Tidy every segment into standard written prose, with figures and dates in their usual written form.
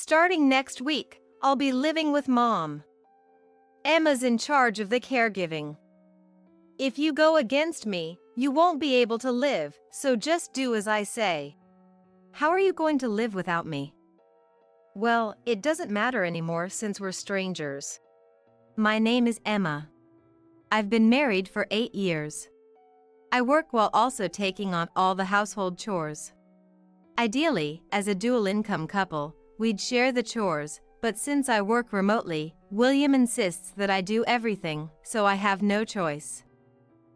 Starting next week, I'll be living with Mom. Emma's in charge of the caregiving. If you go against me, you won't be able to live, so just do as I say. How are you going to live without me? Well, it doesn't matter anymore since we're strangers. My name is Emma. I've been married for 8 years. I work while also taking on all the household chores. Ideally, as a dual-income couple, we'd share the chores, but since I work remotely, William insists that I do everything, so I have no choice.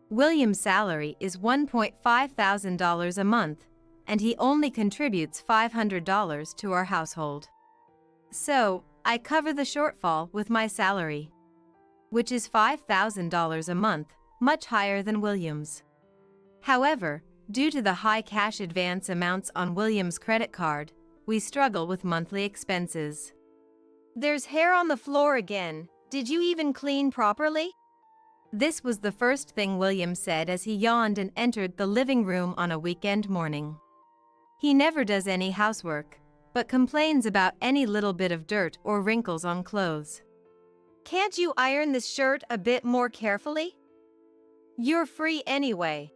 William's salary is $1,500 a month, and he only contributes $500 to our household. So, I cover the shortfall with my salary, which is $5,000 a month, much higher than William's. However, due to the high cash advance amounts on William's credit card, we struggle with monthly expenses. There's hair on the floor again. Did you even clean properly? This was the first thing William said as he yawned and entered the living room on a weekend morning. He never does any housework, but complains about any little bit of dirt or wrinkles on clothes. Can't you iron this shirt a bit more carefully? You're free anyway.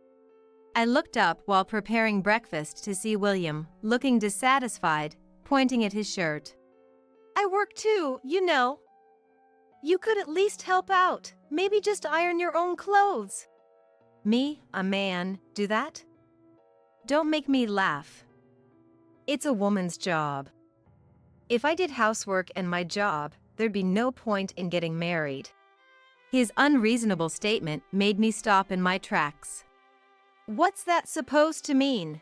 I looked up while preparing breakfast to see William, looking dissatisfied, pointing at his shirt. I work too, you know. You could at least help out, maybe just iron your own clothes. Me, a man, do that? Don't make me laugh. It's a woman's job. If I did housework and my job, there'd be no point in getting married. His unreasonable statement made me stop in my tracks. What's that supposed to mean?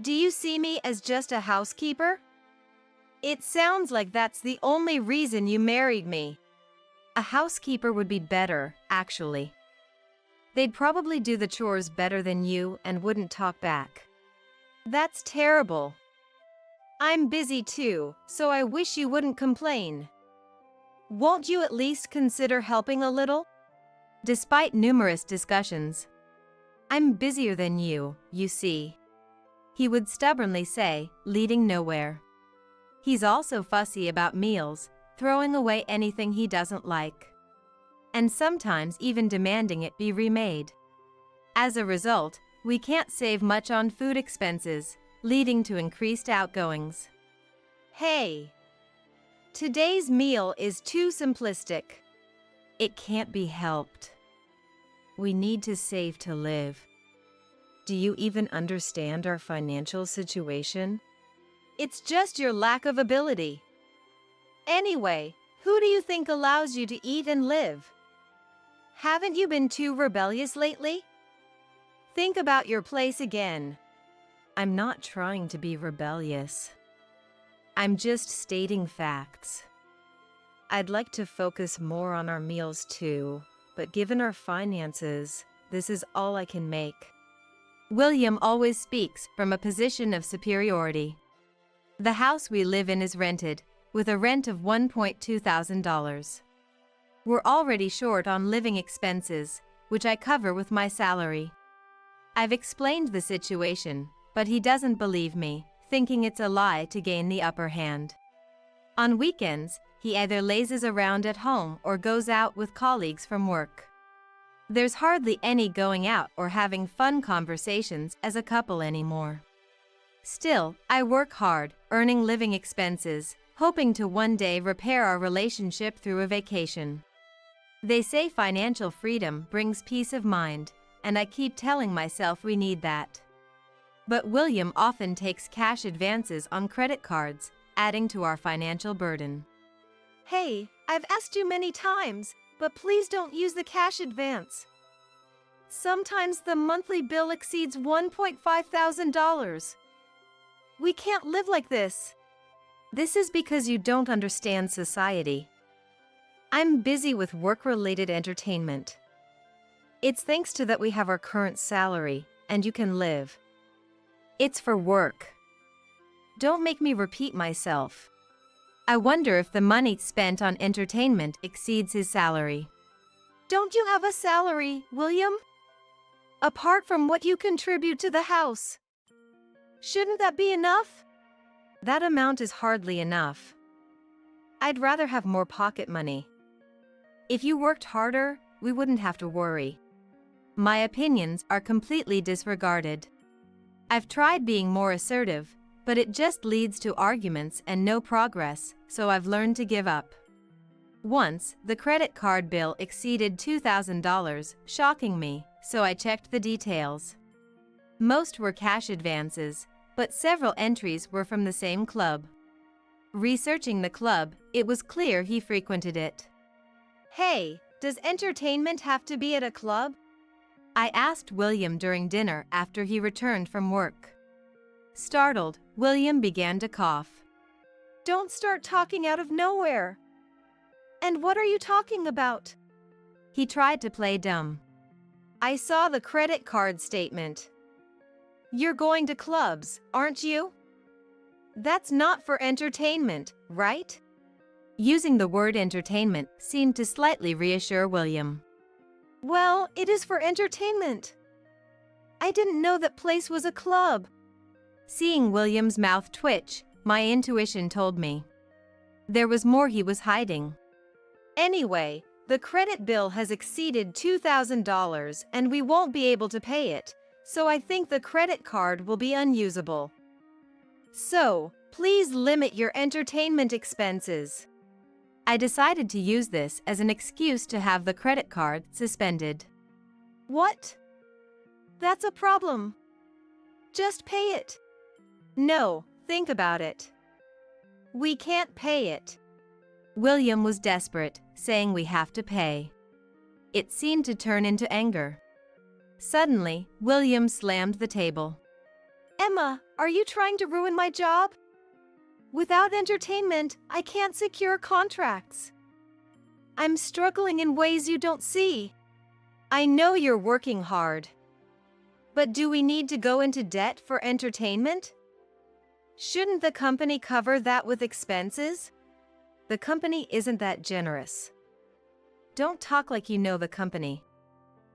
Do you see me as just a housekeeper? It sounds like that's the only reason you married me. A housekeeper would be better, actually. They'd probably do the chores better than you and wouldn't talk back. That's terrible. I'm busy too, so I wish you wouldn't complain. Won't you at least consider helping a little? Despite numerous discussions, I'm busier than you see, he would stubbornly say, leading nowhere. He's also fussy about meals, throwing away anything he doesn't like, and sometimes even demanding it be remade. As a result, we can't save much on food expenses, leading to increased outgoings. Hey! Today's meal is too simplistic. It can't be helped. We need to save to live. Do you even understand our financial situation? It's just your lack of ability. Anyway, who do you think allows you to eat and live? Haven't you been too rebellious lately? Think about your place again. I'm not trying to be rebellious. I'm just stating facts. I'd like to focus more on our meals too, but given our finances, this is all I can make. William always speaks from a position of superiority. The house we live in is rented, with a rent of $1,200. We're already short on living expenses, which I cover with my salary. I've explained the situation, but he doesn't believe me, thinking it's a lie to gain the upper hand. On weekends, he either lazes around at home or goes out with colleagues from work. There's hardly any going out or having fun conversations as a couple anymore. Still, I work hard, earning living expenses, hoping to one day repair our relationship through a vacation. They say financial freedom brings peace of mind, and I keep telling myself we need that. But William often takes cash advances on credit cards, adding to our financial burden. Hey, I've asked you many times, but please don't use the cash advance. Sometimes the monthly bill exceeds $1,500. We can't live like this. This is because you don't understand society. I'm busy with work-related entertainment. It's thanks to that we have our current salary, and you can live. It's for work. Don't make me repeat myself. I wonder if the money spent on entertainment exceeds his salary. Don't you have a salary, William? Apart from what you contribute to the house. Shouldn't that be enough? That amount is hardly enough. I'd rather have more pocket money. If you worked harder, we wouldn't have to worry. My opinions are completely disregarded. I've tried being more assertive, but it just leads to arguments and no progress, so I've learned to give up. Once, the credit card bill exceeded $2,000, shocking me, so I checked the details. Most were cash advances, but several entries were from the same club. Researching the club, it was clear he frequented it. Hey, does entertainment have to be at a club? I asked William during dinner after he returned from work. Startled, William began to cough. Don't start talking out of nowhere. And what are you talking about? He tried to play dumb. I saw the credit card statement. You're going to clubs, aren't you? That's not for entertainment, right? Using the word entertainment seemed to slightly reassure William. Well, it is for entertainment. I didn't know that place was a club. Seeing William's mouth twitch, my intuition told me there was more he was hiding. Anyway, the credit bill has exceeded $2,000 and we won't be able to pay it, so I think the credit card will be unusable. So, please limit your entertainment expenses. I decided to use this as an excuse to have the credit card suspended. What? That's a problem. Just pay it. No, think about it. We can't pay it. William was desperate, saying we have to pay. It seemed to turn into anger. Suddenly, William slammed the table. Emma, are you trying to ruin my job? Without entertainment, I can't secure contracts. I'm struggling in ways you don't see. I know you're working hard. But do we need to go into debt for entertainment? Shouldn't the company cover that with expenses? The company isn't that generous. Don't talk like you know the company.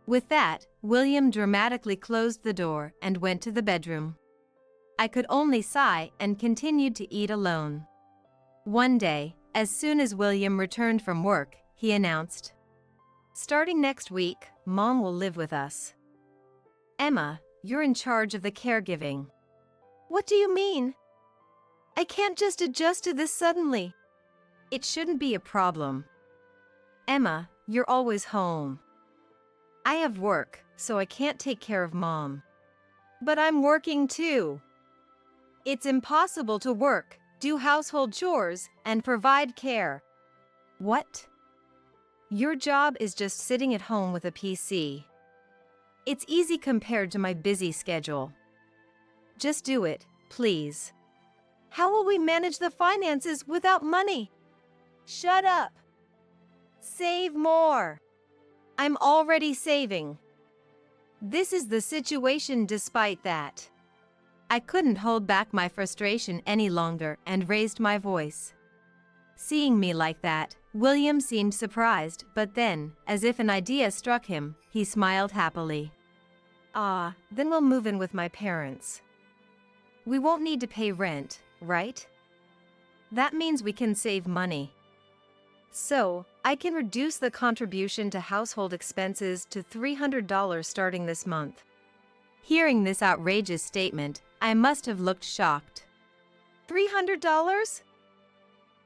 With that, William dramatically closed the door and went to the bedroom. I could only sigh and continued to eat alone. One day, as soon as William returned from work, he announced, starting next week, Mom will live with us. Emma, you're in charge of the caregiving. What do you mean? I can't just adjust to this suddenly. It shouldn't be a problem. Emma, you're always home. I have work, so I can't take care of Mom. But I'm working too. It's impossible to work, do household chores, and provide care. What? Your job is just sitting at home with a PC. It's easy compared to my busy schedule. Just do it, please. How will we manage the finances without money? Shut up. Save more. I'm already saving. This is the situation despite that. I couldn't hold back my frustration any longer and raised my voice. Seeing me like that, William seemed surprised, but then, as if an idea struck him, he smiled happily. Then we'll move in with my parents. We won't need to pay rent, right? That means we can save money. So, I can reduce the contribution to household expenses to $300 starting this month. Hearing this outrageous statement, I must have looked shocked. $300?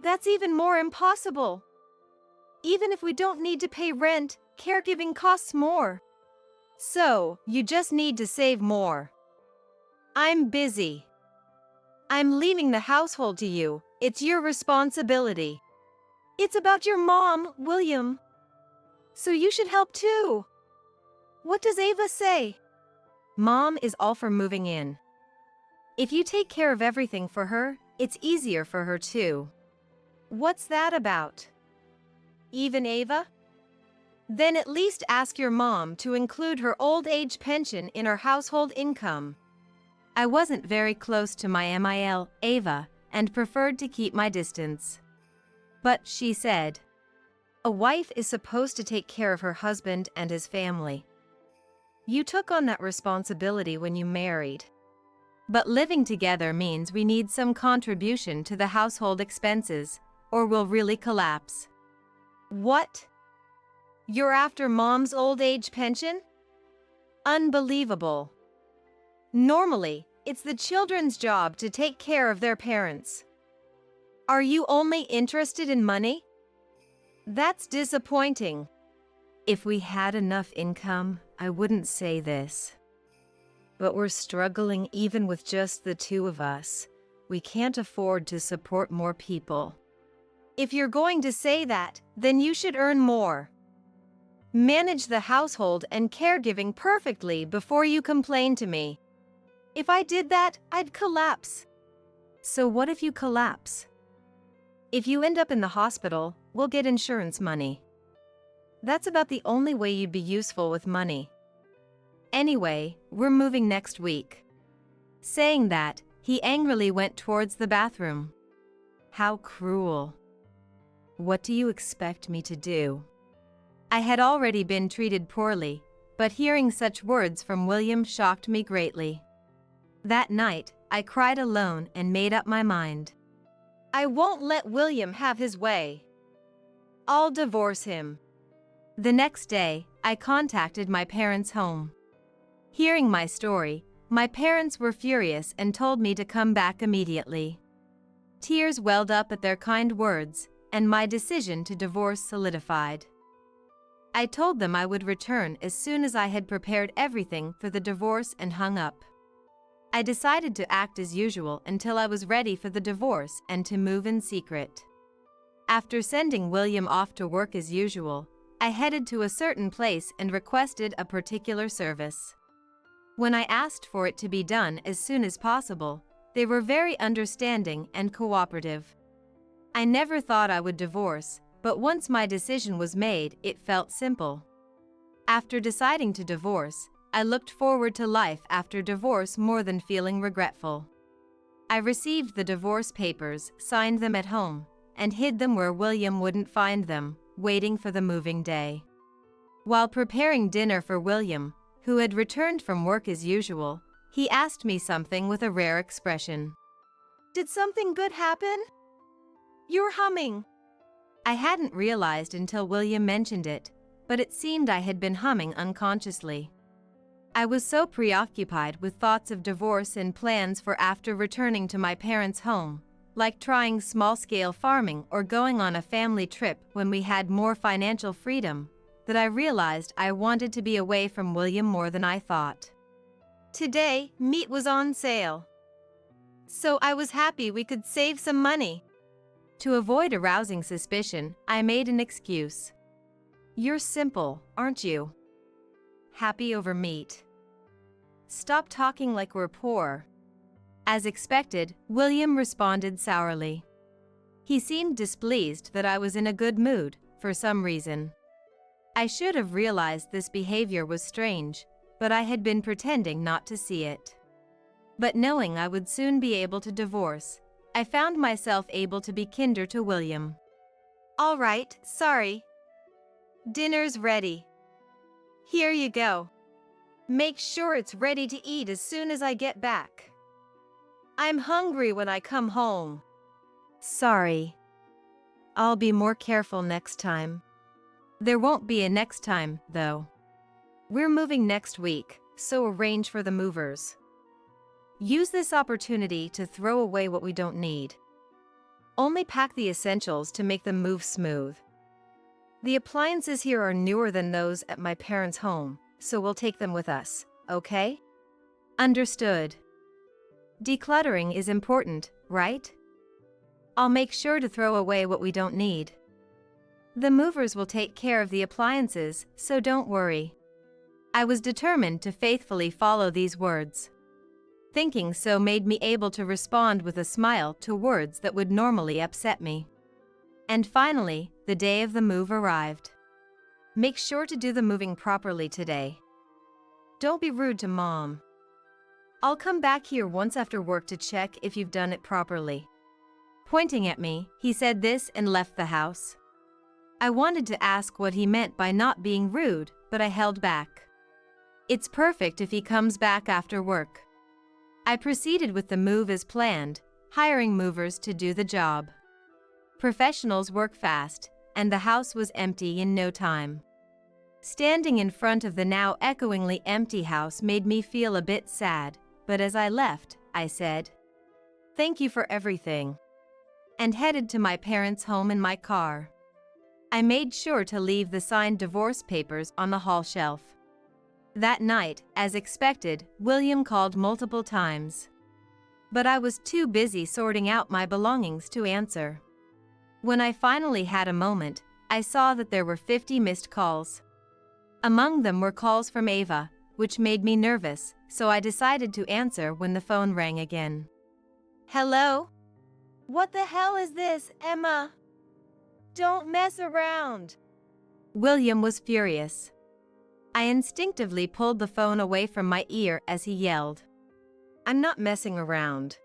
That's even more impossible. Even if we don't need to pay rent, caregiving costs more. So, you just need to save more. I'm busy. I'm leaving the household to you. It's your responsibility. It's about your mom, William. So you should help too. What does Ava say? Mom is all for moving in. If you take care of everything for her, it's easier for her too. What's that about? Even Ava? Then at least ask your mom to include her old age pension in her household income. I wasn't very close to my MIL, Ava, and preferred to keep my distance. But she said, a wife is supposed to take care of her husband and his family. You took on that responsibility when you married. But living together means we need some contribution to the household expenses, or we'll really collapse. What? You're after Mom's old age pension? Unbelievable. Normally, it's the children's job to take care of their parents. Are you only interested in money? That's disappointing. If we had enough income, I wouldn't say this. But we're struggling even with just the two of us. We can't afford to support more people. If you're going to say that, then you should earn more. Manage the household and caregiving perfectly before you complain to me. If I did that, I'd collapse. So what if you collapse? If you end up in the hospital, we'll get insurance money. That's about the only way you'd be useful with money. Anyway, we're moving next week. Saying that, he angrily went towards the bathroom. How cruel. What do you expect me to do? I had already been treated poorly, but hearing such words from William shocked me greatly. That night, I cried alone and made up my mind. I won't let William have his way. I'll divorce him. The next day, I contacted my parents' home. Hearing my story, my parents were furious and told me to come back immediately. Tears welled up at their kind words, and my decision to divorce solidified. I told them I would return as soon as I had prepared everything for the divorce and hung up. I decided to act as usual until I was ready for the divorce and to move in secret. After sending William off to work as usual, I headed to a certain place and requested a particular service. When I asked for it to be done as soon as possible, they were very understanding and cooperative. I never thought I would divorce, but once my decision was made, it felt simple. After deciding to divorce, I looked forward to life after divorce more than feeling regretful. I received the divorce papers, signed them at home, and hid them where William wouldn't find them, waiting for the moving day. While preparing dinner for William, who had returned from work as usual, he asked me something with a rare expression. Did something good happen? You're humming. I hadn't realized until William mentioned it, but it seemed I had been humming unconsciously. I was so preoccupied with thoughts of divorce and plans for after returning to my parents' home, like trying small-scale farming or going on a family trip when we had more financial freedom, that I realized I wanted to be away from William more than I thought. Today, meat was on sale. So I was happy we could save some money. To avoid arousing suspicion, I made an excuse. You're simple, aren't you? Happy over meat. Stop talking like we're poor. As expected, William responded sourly. He seemed displeased that I was in a good mood, for some reason. I should have realized this behavior was strange, but I had been pretending not to see it. But knowing I would soon be able to divorce, I found myself able to be kinder to William. All right, sorry. Dinner's ready. Here you go. Make sure it's ready to eat as soon as I get back. I'm hungry when I come home. Sorry. I'll be more careful next time. There won't be a next time, though. We're moving next week, so arrange for the movers. Use this opportunity to throw away what we don't need. Only pack the essentials to make the move smooth. The appliances here are newer than those at my parents' home, so we'll take them with us, okay? Understood. Decluttering is important, right? I'll make sure to throw away what we don't need. The movers will take care of the appliances, so don't worry. I was determined to faithfully follow these words. Thinking so made me able to respond with a smile to words that would normally upset me. And finally, the day of the move arrived. Make sure to do the moving properly today. Don't be rude to Mom. I'll come back here once after work to check if you've done it properly. Pointing at me, he said this and left the house. I wanted to ask what he meant by not being rude, but I held back. It's perfect if he comes back after work. I proceeded with the move as planned, hiring movers to do the job. Professionals work fast, and the house was empty in no time. Standing in front of the now echoingly empty house made me feel a bit sad, but as I left, I said, "Thank you for everything," and headed to my parents' home in my car. I made sure to leave the signed divorce papers on the hall shelf. That night, as expected, William called multiple times. But I was too busy sorting out my belongings to answer. When I finally had a moment, I saw that there were 50 missed calls. Among them were calls from Ava, which made me nervous, so I decided to answer when the phone rang again. "Hello? What the hell is this, Emma? Don't mess around." William was furious. I instinctively pulled the phone away from my ear as he yelled, "I'm not messing around.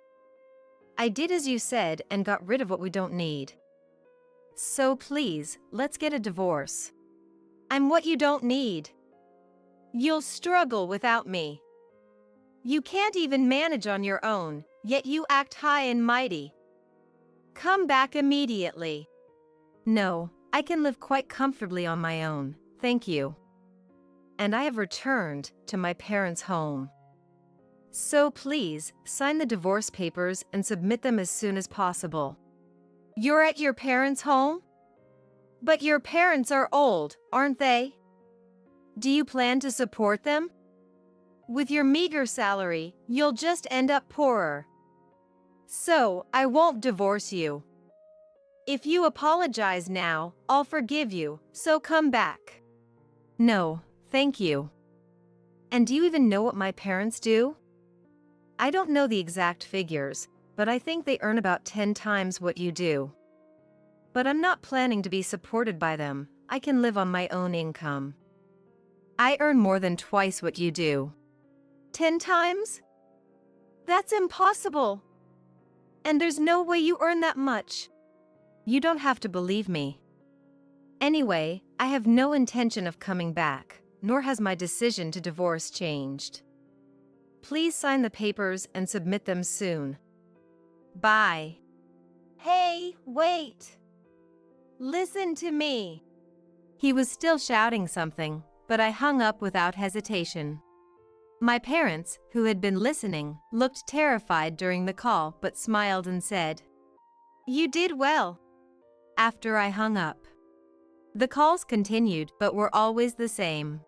I did as you said and got rid of what we don't need. So please, let's get a divorce. I'm what you don't need. You'll struggle without me. You can't even manage on your own, yet you act high and mighty. Come back immediately." "No, I can live quite comfortably on my own, thank you. And I have returned to my parents' home. So please, sign the divorce papers and submit them as soon as possible." "You're at your parents' home? But your parents are old, aren't they? Do you plan to support them? With your meager salary, you'll just end up poorer. So, I won't divorce you. If you apologize now, I'll forgive you, so come back." "No, thank you. And do you even know what my parents do?" "I don't know the exact figures, but I think they earn about 10 times what you do. But I'm not planning to be supported by them. I can live on my own income." "I earn more than twice what you do." 10 times? That's impossible. And there's no way you earn that much." "You don't have to believe me. Anyway, I have no intention of coming back, nor has my decision to divorce changed. Please sign the papers and submit them soon. Bye." "Hey, wait. Listen to me." He was still shouting something, but I hung up without hesitation. My parents, who had been listening, looked terrified during the call but smiled and said, "You did well." After I hung up, the calls continued but were always the same.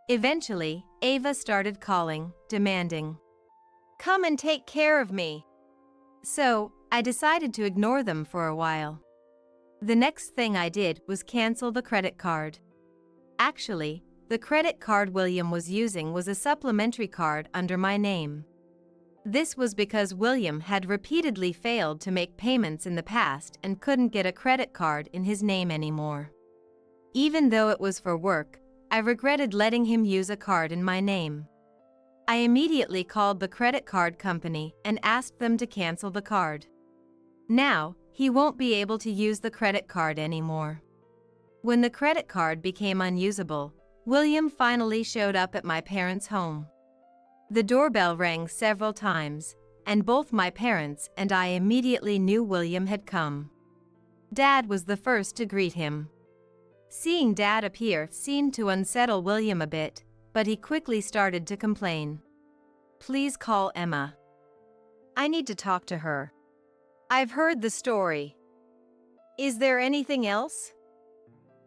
Eventually, Ava started calling, demanding, "Come and take care of me." So, I decided to ignore them for a while. The next thing I did was cancel the credit card. Actually, the credit card William was using was a supplementary card under my name. This was because William had repeatedly failed to make payments in the past and couldn't get a credit card in his name anymore. Even though it was for work, I regretted letting him use a card in my name. I immediately called the credit card company and asked them to cancel the card. Now, he won't be able to use the credit card anymore. When the credit card became unusable, William finally showed up at my parents' home. The doorbell rang several times, and both my parents and I immediately knew William had come. Dad was the first to greet him. Seeing Dad appear seemed to unsettle William a bit, but he quickly started to complain. "Please call Emma. I need to talk to her. I've heard the story. Is there anything else?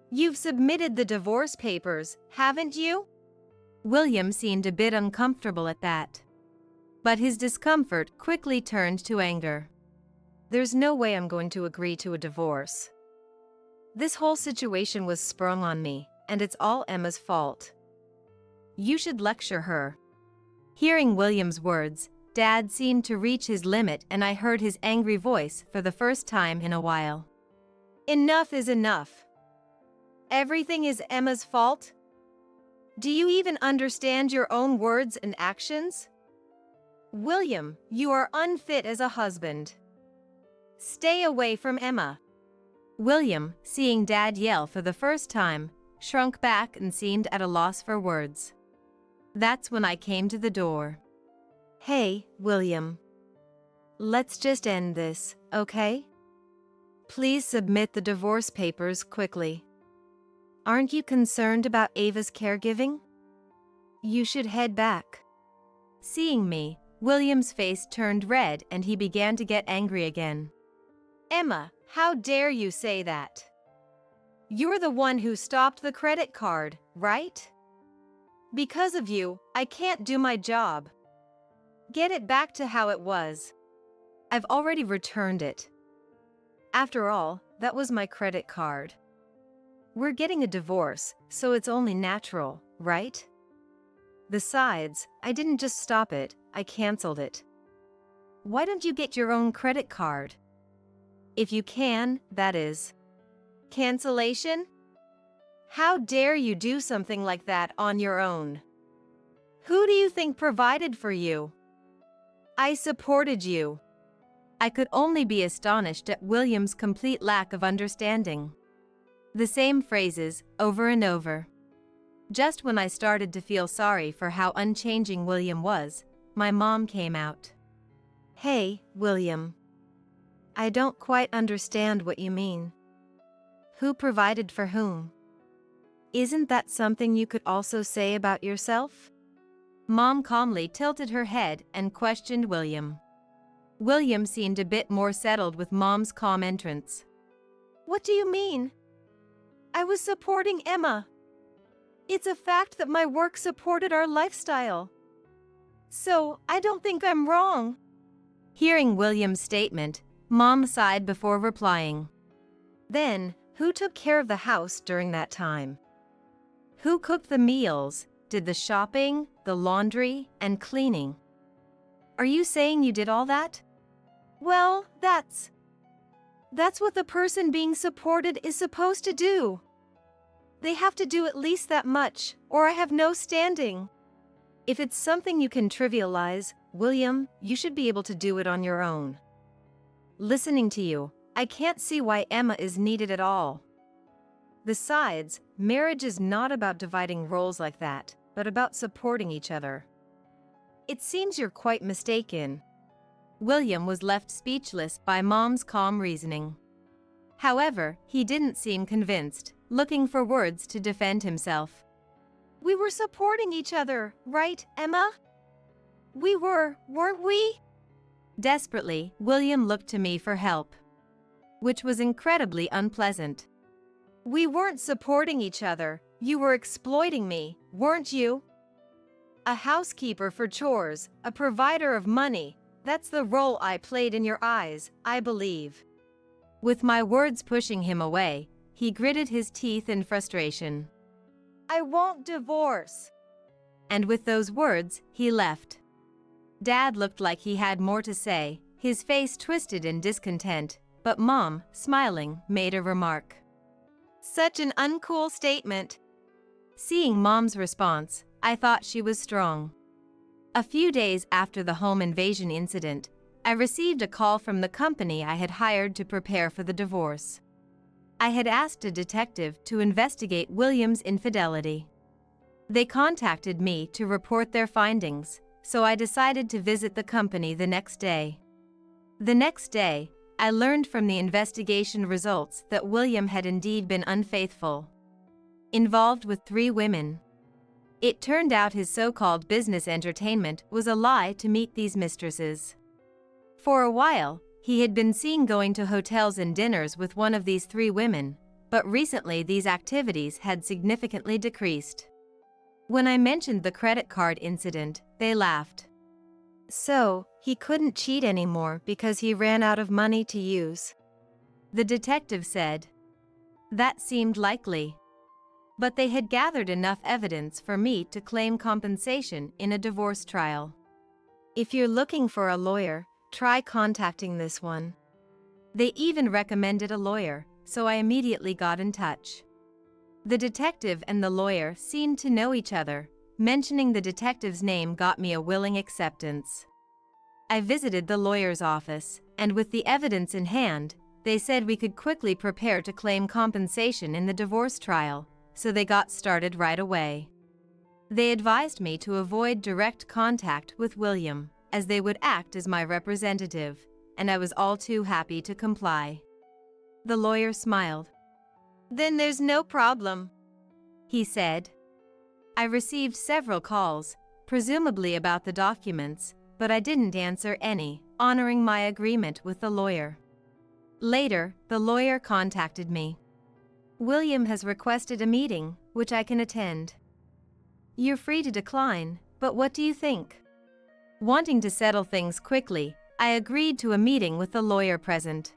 You've submitted the divorce papers, haven't you?" William seemed a bit uncomfortable at that. But his discomfort quickly turned to anger. "There's no way I'm going to agree to a divorce. This whole situation was sprung on me, and it's all Emma's fault. You should lecture her." Hearing William's words, Dad seemed to reach his limit and I heard his angry voice for the first time in a while. "Enough is enough. Everything is Emma's fault? Do you even understand your own words and actions? William, you are unfit as a husband. Stay away from Emma." William, seeing Dad yell for the first time, shrunk back and seemed at a loss for words. That's when I came to the door. Hey, William. Let's just end this, okay? Please submit the divorce papers quickly. Aren't you concerned about Ava's caregiving? You should head back. Seeing me, William's face turned red and he began to get angry again. Emma, how dare you say that? You're the one who stopped the credit card, right? Because of you, I can't do my job. Get it back to how it was. I've already returned it. After all, that was my credit card. We're getting a divorce, so it's only natural, right? Besides, I didn't just stop it, I canceled it. Why don't you get your own credit card? If you can, that is. Cancellation? How dare you do something like that on your own? Who do you think provided for you? I supported you. I could only be astonished at William's complete lack of understanding. The same phrases, over and over. Just when I started to feel sorry for how unchanging William was, my mom came out. Hey, William. I don't quite understand what you mean. Who provided for whom? Isn't that something you could also say about yourself? Mom calmly tilted her head and questioned William. William seemed a bit more settled with Mom's calm entrance. What do you mean? I was supporting Emma. It's a fact that my work supported our lifestyle. So, I don't think I'm wrong. Hearing William's statement, Mom sighed before replying. Then, who took care of the house during that time? Who cooked the meals, did the shopping, the laundry, and cleaning? Are you saying you did all that? Well, that's what the person being supported is supposed to do. They have to do at least that much, or I have no standing. If it's something you can trivialize, William, you should be able to do it on your own. Listening to you, I can't see why Emma is needed at all. Besides, marriage is not about dividing roles like that, but about supporting each other. It seems you're quite mistaken. William was left speechless by Mom's calm reasoning. However, he didn't seem convinced, looking for words to defend himself. We were supporting each other, right, Emma? We were, weren't we? Desperately, William looked to me for help, which was incredibly unpleasant. We weren't supporting each other, you were exploiting me, weren't you? A housekeeper for chores, a provider of money, that's the role I played in your eyes, I believe. With my words pushing him away, he gritted his teeth in frustration. I won't divorce. And with those words, he left. Dad looked like he had more to say, his face twisted in discontent, but Mom, smiling, made a remark. Such an uncool statement. Seeing Mom's response, I thought she was strong. A few days after the home invasion incident, I received a call from the company I had hired to prepare for the divorce. I had asked a detective to investigate William's infidelity. They contacted me to report their findings, so I decided to visit the company the next day. The next day, I learned from the investigation results that William had indeed been unfaithful, involved with 3 women. It turned out his so-called business entertainment was a lie to meet these mistresses. For a while, he had been seen going to hotels and dinners with one of these 3 women, but recently these activities had significantly decreased. When I mentioned the credit card incident, they laughed. So, he couldn't cheat anymore because he ran out of money to use. The detective said. That seemed likely. But they had gathered enough evidence for me to claim compensation in a divorce trial. If you're looking for a lawyer, try contacting this one. They even recommended a lawyer, so I immediately got in touch. The detective and the lawyer seemed to know each other. Mentioning the detective's name got me a willing acceptance. I visited the lawyer's office, and with the evidence in hand, they said we could quickly prepare to claim compensation in the divorce trial, so they got started right away. They advised me to avoid direct contact with William, as they would act as my representative, and I was all too happy to comply. The lawyer smiled. "Then there's no problem," he said. I received several calls, presumably about the documents, but I didn't answer any, honoring my agreement with the lawyer. Later, the lawyer contacted me. "William has requested a meeting, which I can attend. You're free to decline, but what do you think?" Wanting to settle things quickly, I agreed to a meeting with the lawyer present.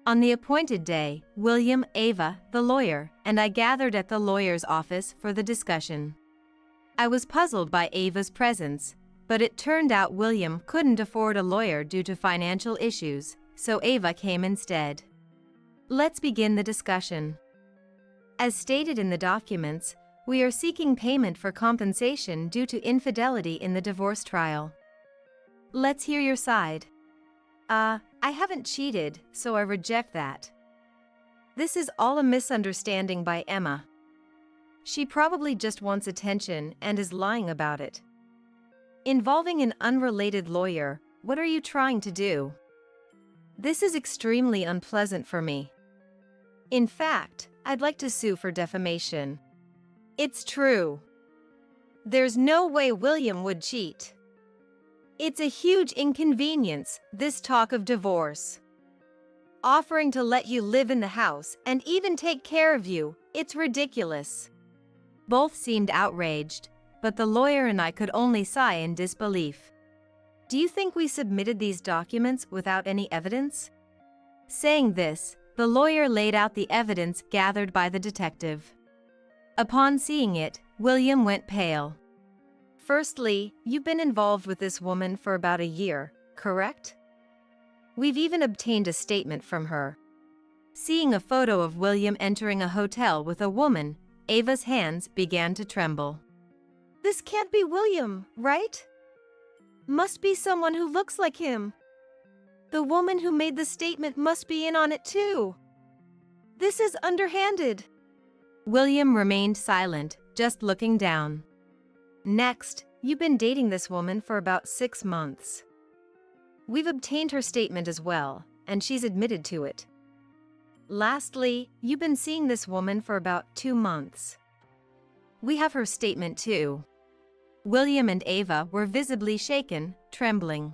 On the appointed day, William, Ava, the lawyer, and I gathered at the lawyer's office for the discussion. I was puzzled by Ava's presence, but it turned out William couldn't afford a lawyer due to financial issues, so Ava came instead. Let's begin the discussion. As stated in the documents, we are seeking payment for compensation due to infidelity in the divorce trial. Let's hear your side. I haven't cheated, so I reject that. This is all a misunderstanding by Emma. She probably just wants attention and is lying about it. Involving an unrelated lawyer, what are you trying to do? This is extremely unpleasant for me. In fact, I'd like to sue for defamation. It's true. There's no way William would cheat. It's a huge inconvenience, this talk of divorce. Offering to let you live in the house and even take care of you, it's ridiculous. Both seemed outraged, but the lawyer and I could only sigh in disbelief. Do you think we submitted these documents without any evidence? Saying this, the lawyer laid out the evidence gathered by the detective. Upon seeing it, William went pale. Firstly, you've been involved with this woman for about a year, correct? We've even obtained a statement from her. Seeing a photo of William entering a hotel with a woman, Ava's hands began to tremble. This can't be William, right? Must be someone who looks like him. The woman who made the statement must be in on it too. This is underhanded. William remained silent, just looking down. Next, you've been dating this woman for about 6 months. We've obtained her statement as well, and she's admitted to it. Lastly, you've been seeing this woman for about 2 months. We have her statement too. William and Ava were visibly shaken, trembling.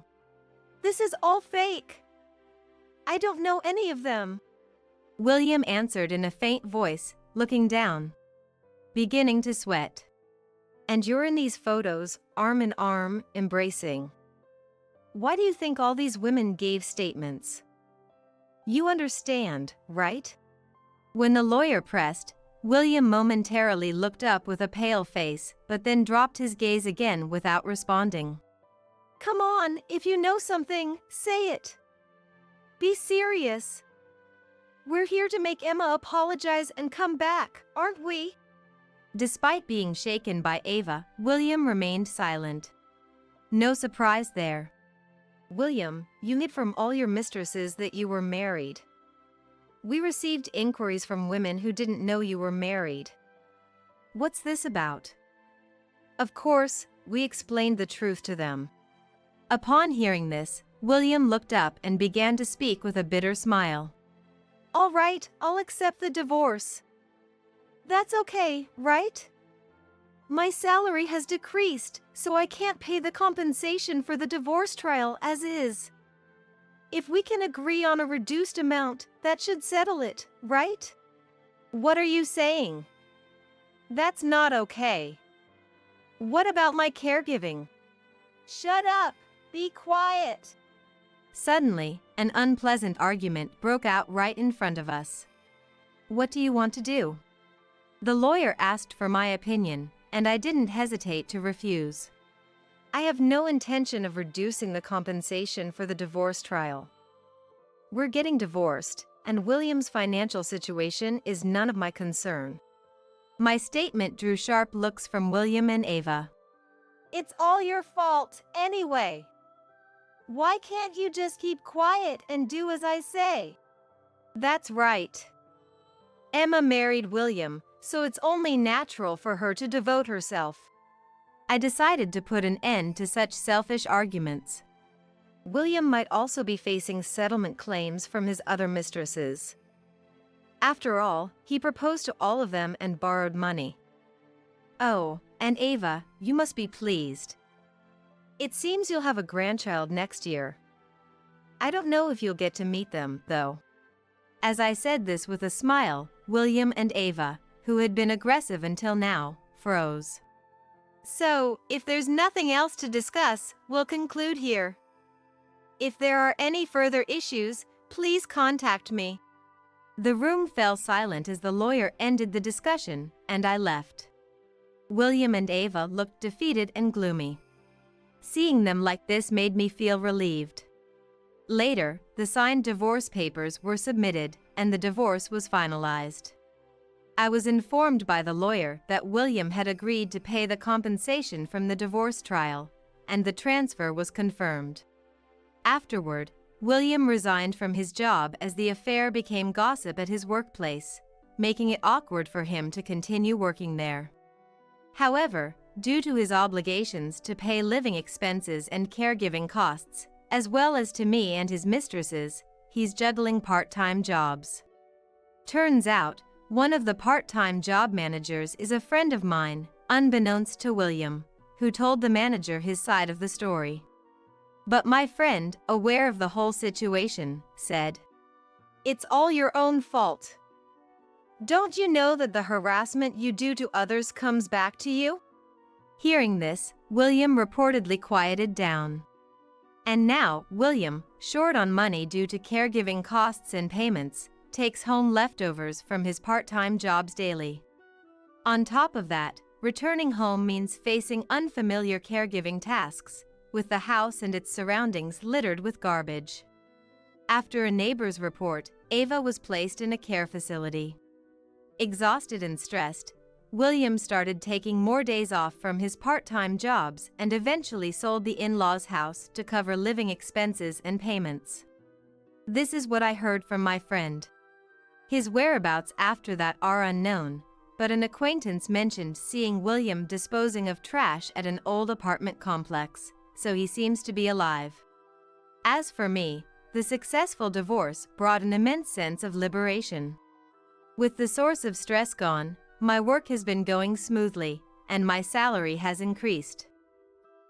This is all fake. I don't know any of them. William answered in a faint voice, looking down. Beginning to sweat. And you're in these photos, arm in arm, embracing. Why do you think all these women gave statements? You understand, right? When the lawyer pressed, William momentarily looked up with a pale face, but then dropped his gaze again without responding. Come on, if you know something, say it. Be serious. We're here to make Emma apologize and come back, aren't we? Despite being shaken by Ava, William remained silent. No surprise there. William, you hid from all your mistresses that you were married. We received inquiries from women who didn't know you were married. What's this about? Of course, we explained the truth to them. Upon hearing this, William looked up and began to speak with a bitter smile. All right, I'll accept the divorce. That's okay, right? My salary has decreased, so I can't pay the compensation for the divorce trial as is. If we can agree on a reduced amount, that should settle it, right? What are you saying? That's not okay. What about my caregiving? Shut up! Be quiet! Suddenly, an unpleasant argument broke out right in front of us. What do you want to do? The lawyer asked for my opinion, and I didn't hesitate to refuse. I have no intention of reducing the compensation for the divorce trial. We're getting divorced, and William's financial situation is none of my concern. My statement drew sharp looks from William and Ava. It's all your fault, anyway. Why can't you just keep quiet and do as I say? That's right. Emma married William, so it's only natural for her to devote herself. I decided to put an end to such selfish arguments. William might also be facing settlement claims from his other mistresses. After all, he proposed to all of them and borrowed money. Oh, and Ava, you must be pleased. It seems you'll have a grandchild next year. I don't know if you'll get to meet them, though. As I said this with a smile, William and Ava, who had been aggressive until now, froze. So, if there's nothing else to discuss, we'll conclude here. If there are any further issues, please contact me. The room fell silent as the lawyer ended the discussion, and I left. William and Ava looked defeated and gloomy. Seeing them like this made me feel relieved. Later, the signed divorce papers were submitted, and the divorce was finalized. I was informed by the lawyer that William had agreed to pay the compensation from the divorce trial, and the transfer was confirmed. Afterward, William resigned from his job as the affair became gossip at his workplace, making it awkward for him to continue working there. However, due to his obligations to pay living expenses and caregiving costs, as well as to me and his mistresses, he's juggling part-time jobs. Turns out, one of the part-time job managers is a friend of mine, unbeknownst to William, who told the manager his side of the story. But my friend, aware of the whole situation, said, "It's all your own fault. Don't you know that the harassment you do to others comes back to you?" Hearing this, William reportedly quieted down. And now, William, short on money due to caregiving costs and payments, takes home leftovers from his part-time jobs daily. On top of that, returning home means facing unfamiliar caregiving tasks, with the house and its surroundings littered with garbage. After a neighbor's report, Ava was placed in a care facility. Exhausted and stressed, William started taking more days off from his part-time jobs and eventually sold the in-laws' house to cover living expenses and payments. This is what I heard from my friend. His whereabouts after that are unknown, but an acquaintance mentioned seeing William disposing of trash at an old apartment complex, so he seems to be alive. As for me, the successful divorce brought an immense sense of liberation. With the source of stress gone, my work has been going smoothly, and my salary has increased.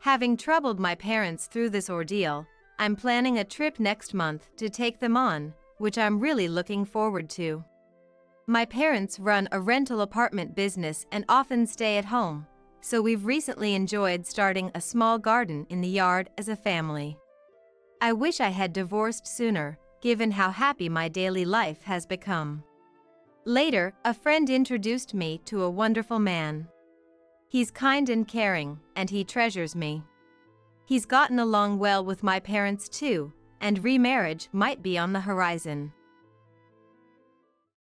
Having troubled my parents through this ordeal, I'm planning a trip next month to take them on, which I'm really looking forward to. My parents run a rental apartment business and often stay at home, so we've recently enjoyed starting a small garden in the yard as a family. I wish I had divorced sooner, given how happy my daily life has become. Later, a friend introduced me to a wonderful man. He's kind and caring, and he treasures me. He's gotten along well with my parents too, and remarriage might be on the horizon.